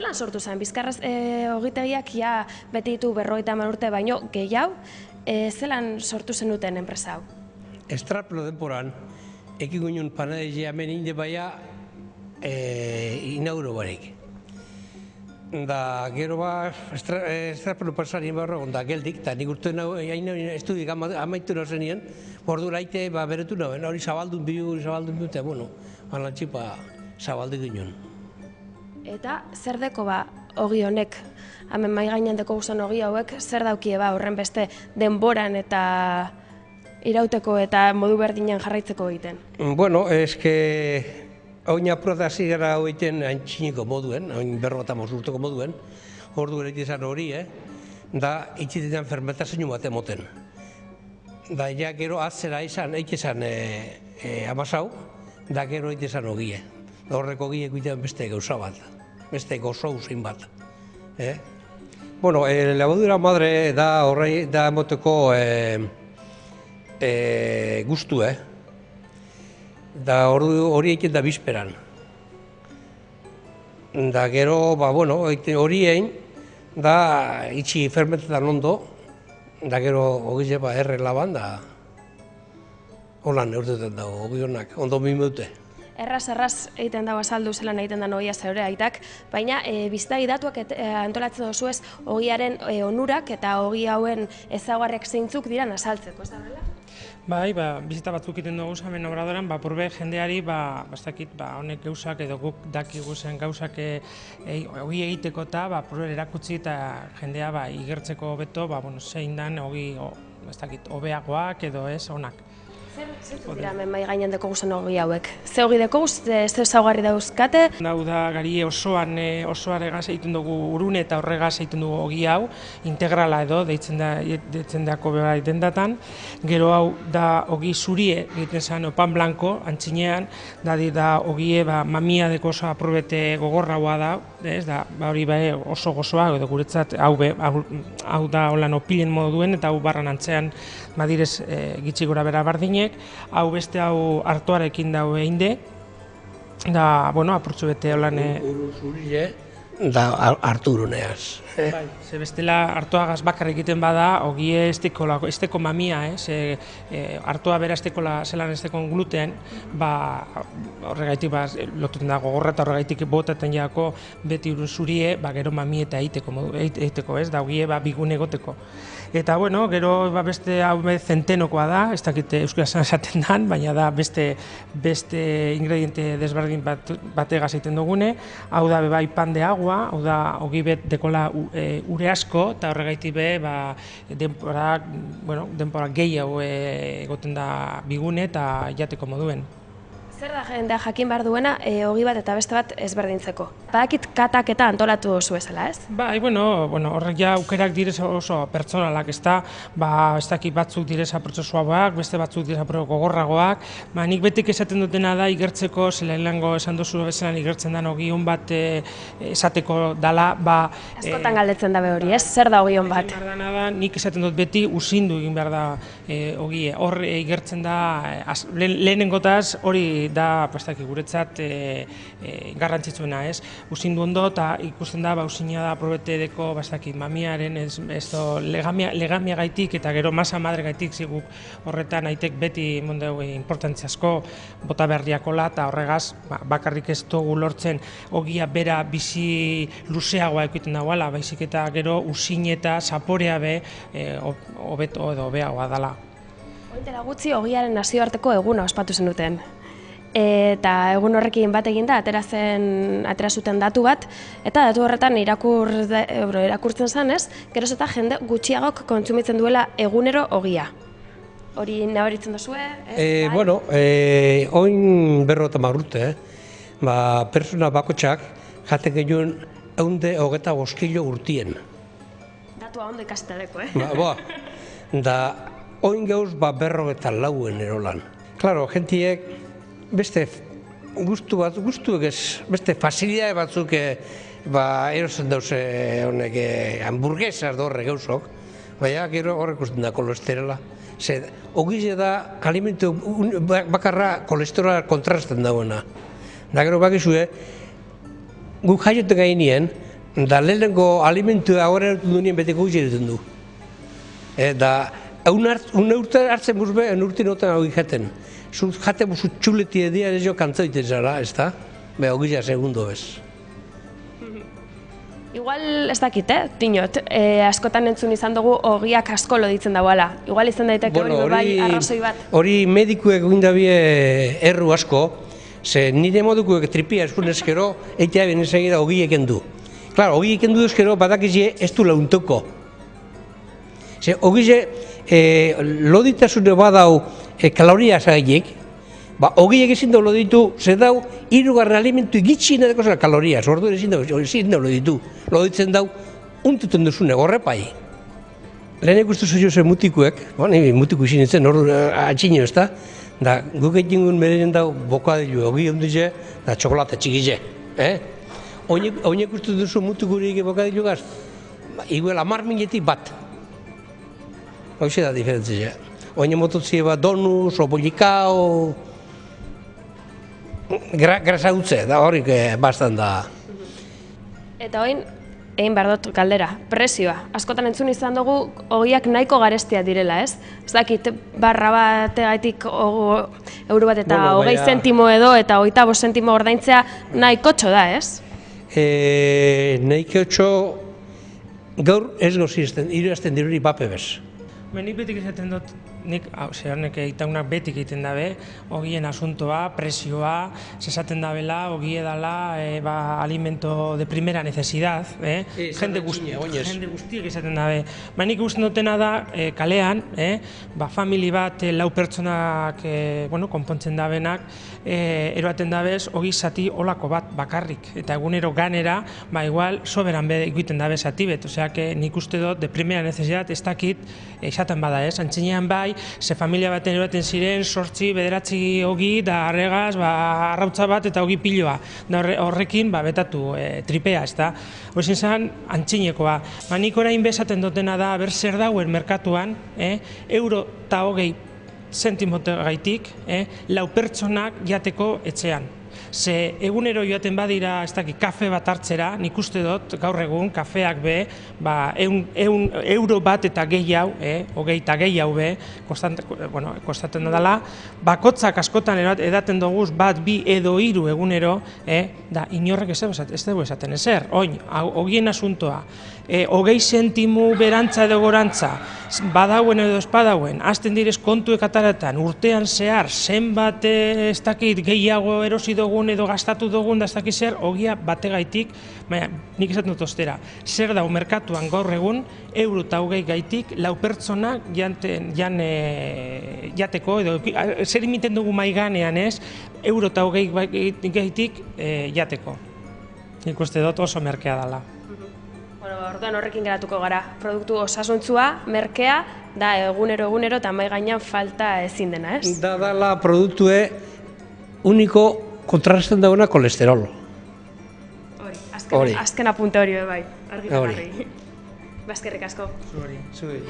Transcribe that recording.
Zelan sortu zen? Bizkarrez ogitegiak ja beti ditu 50 urte baino gehiago, zelan sortu zenuten enpresa hau? Estrapelo denporan, ekin ginen panadegia hemen inde baia inauguro barik. Da, gero estrapelo pasarien barro da geldik, eta nik urte estudik amaitu nazenien, ordu laite beretu naben, hori zabaldun bihu, eta bueno, alantxipa zabaldu ginen. Eta zer deko ogi honek, hemen mai gainean deko guzan ogi hauek, zer daukie horren beste denboran eta irauteko eta modu berdinean jarraitzeko egiten? Bueno, eske oin apurata hasi gara hoiten antxiniko moduen, oin 50 urteko moduen, ordu ere izan hori, da itxitetan fermentazio bat emoten. Da, ja gero atzera izan, eitezan amasau, da gero eitezan ogie. Horreko ogiek egiten beste gauza bat, beste gozo usein bat. Bueno, labadura madre da horrei da emoteko guztu, da hori egiten da bizperan. Da gero, bueno, hori egin, da itxi fermentetan ondo, da gero ogize erre laban, da holan neurtetan dago, ogi honak, ondo mimeute. Erraz egiten dago azaldu zelan egiten da ogia zeure aitak, baina bizitagi datuak antolatzen dozu ez ogiaren onurak eta ogi hauen ezaugarriak zeintzuk diran azaltzeko, ez da horrela? Bai, bizita batzuk egiten dugu hemen obradoran, purbe jendeari, honek gauzak edo guk dakigu zen gauzak ogi egiteko eta purbe erakutsi eta jendea igertzeko hobeto, zein dan ogi hobeagoak edo ez onak. Zer dira hemen mai gainean deko guzan ogi hauek? Ze ogi deko guz, ze ezaugarri dauzkate? Hau da, gari osoaregaz egiten dugu urune eta horregaz egiten dugu ogi hau, integrala edo, deitzen dako behar dendatan. Gero hau da ogi zurie, egiten zen opan blanko, antxinean, da ogie mamia deko oso aprobete gogorraua da, hori oso gozoa, edo guretzat hau da holan opilen modu duen, eta hau barran antzean badirez gitxi gora bera bardinek, hau beste hau hartuarekin dago eginde, da, apurtzu bete holan... Zurie, da hartu uruneaz. Bai, ze bestela hartuagaz bakar egiten bada, ogie esteko mamia, hartua bera zelan esteko gluten, horregaitik lotuten da gogorra eta horregaitik botaten jako beti urun zurie, gero mamie eta egiteko, da ogie bigun egoteko. Eta, gero beste hau zentenokoa da, ez dakite euskarazan esaten dan, baina da beste ingrediente desberdin bategaz egiten dugune, hau da bai pan de agua, hau da ogi bet dekola ure asko, eta horregaitik denpora gehiago egoten da bigune eta jateko moduen. Zer da jendea jakin behar duena ogi bat eta beste bat ezberdintzeko? Badakit katak eta antolatu oso ezala, ez? Bai, horrek ja aukerak direz oso pertsonalak, ez dakit batzuk direza prozesuagoak, beste batzuk direza gogorragoak, nik betik esaten dutena da igertzeko, zelain lango esan duzu bezalan igertzen den ogi hon bat esateko dala, askotan galdetzen dabe hori, ez? Zer da ogi hon bat? Nik esaten dut beti usindu egin behar da ogie, hor igertzen da, lehenengotaz hori da guretzat garrantzitsuena, ez? Usindu ondo eta ikusten da usina da probetedeko mamiaren legamia gaitik eta gero masa madre gaitik ziguk horretan aitek beti importantzia asko bota berriakola eta horregaz bakarrik ez dugu lortzen ogia bera bizi luzeagoa ekiten dagoela, baizik eta gero usin eta zaporea hobeto edo hobeagoa dela. Ointela gutxi ogiaren nazioarteko eguna ospatu zenuten. Eta egun horrekin bat eginda, atera zuten datu bat, eta datu horretan irakurtzen zanez, geroz eta jende gutxiagok kontsumitzen duela egunero ogia. Hori nabaritzen duzue? Oin 50 urte, persona bakotxak jaten genuen 125 kilo urtien. Datua ondo ikasitareko, Da, oin gauz 54 erolan. Klaro, jentiek beste beste facilidade batzuk erosen dauze hamburguesas horre gauzok, baina gero horrek usten da kolesterola. Ogize da alimentu bakarra kolesterola kontrasten dagoena. Da gero bakizue, guk jaioten gainien, Da lehenengo alimentua horre dut nien beteko guzti egiten du. Da, un urte hartzen burbe, un urte noten hau ikaten. Zut jate buzu txuleti edia ez jo kantzoiten zara, ez da? Beha, ogila segundo bez. Igual ez dakit, dinot, askotan entzun izan dugu ogiak asko loditzen dagoela. Igual izan daiteke hori bai arrazoi bat. Hori medikuek egin dabie erru asko, ze nire modukuek tripia eskunezkero, eitea ben ezagida ogiek endu. Claro, ogiek endu ezkero badakizie ez du launtuko. Ze ogize loditasune badau kaloria zagaiek, ogiek ezin da loditu, ze dau, hirugarren alimentu gitxina deko zela kalorias, ordu ezin da loditu. Loditzen dau, untuten duzune, gorrepai. Lehen ikustu zuzio zen mutikuek, mutiku izin nintzen, ordu atxinio ez da, da guk egin merenen dau bokadilu, ogi ondize, da txokolate txikize. Oin ikustu duzu mutikurik bokadilu gaz, igual 10 minetik bat. Hoxe da diferentzia. Oin mototzie bat donuz, obolikao, grasa utze, da horrik bastan da. Eta oin, egin behar dut galdera, presioa. Askotan entzun izan dugu ogiak nahiko garestia direla, ez? Ez dakit, barra bategaitik euro bat eta 20 zentimo edo eta 25 zentimo ordaintzea nahiko txo da, ez? Nahiko txo gaur ez gozizten, iruazten diruri bape bez. Nik betik izaten dut, nik egitaunak betik egiten dabe, ogien asuntoa, presioa, zesaten dabela, ogie dala alimento de primera necesidad, jende guztiek izaten dabe. Nik usten dutena da, kalean, famili bat, lau pertsonak konpontzen dabenak, eroaten dabez, ogi zati olako bat bakarrik, eta egunero ganera, igual, soberan egiten dabe zati bet, oseak nik uste dut, de primera necesidad, ez dakit, esaten bada ez, antxinean bai, ze familia baten eroaten ziren, 8, 9 ogi, da arregaz, arrautza bat eta ogi piloa. Horrekin, betatu tripea, ez da. Hoizin zen, antxinekoa. Nik orain bezaten dutena da, ber zer dauen merkatuan, euro eta 20 zentimotegaitik, lau pertsonak jateko etxean. Ze egunero joaten badira, ez dakit, kafe bat hartzera, nik uste dut, gaur egun, kafeak be, euro bat eta gehiago, hogeita gehiago be, kostaten dela, bakotzak askotan edaten duguz, bat, bi edo 3 egunero, da inorrek ez dugu esaten ezer, oin, hogien asuntoa, 20 zentimu berantza edo gorantza, badauen edo ez badauen, azten direz kontuek ataratan, urtean zehar, zenbat ez dakit gehiago erosi dugun edo gastatu dugun da ez dakit zer, ogia bategaitik, nik esaten dut ostera, zer dau merkatuan gaur egun, euro eta 20 gaitik, lau pertsonak jateko, edo zer imiten dugu maiganean ez, euro eta 20 gaitik jateko. Nik uste dut oso merkea dela. Orduan horrekin geratuko gara, produktu osasuntzua, merkea, da egunero eta mai gainean falta ezin dena, ez? Da dala produktue uniko kontrasten dagoena kolesterol. Hori, azken apunte hori bai, argi. Baskerrik asko. Zuri.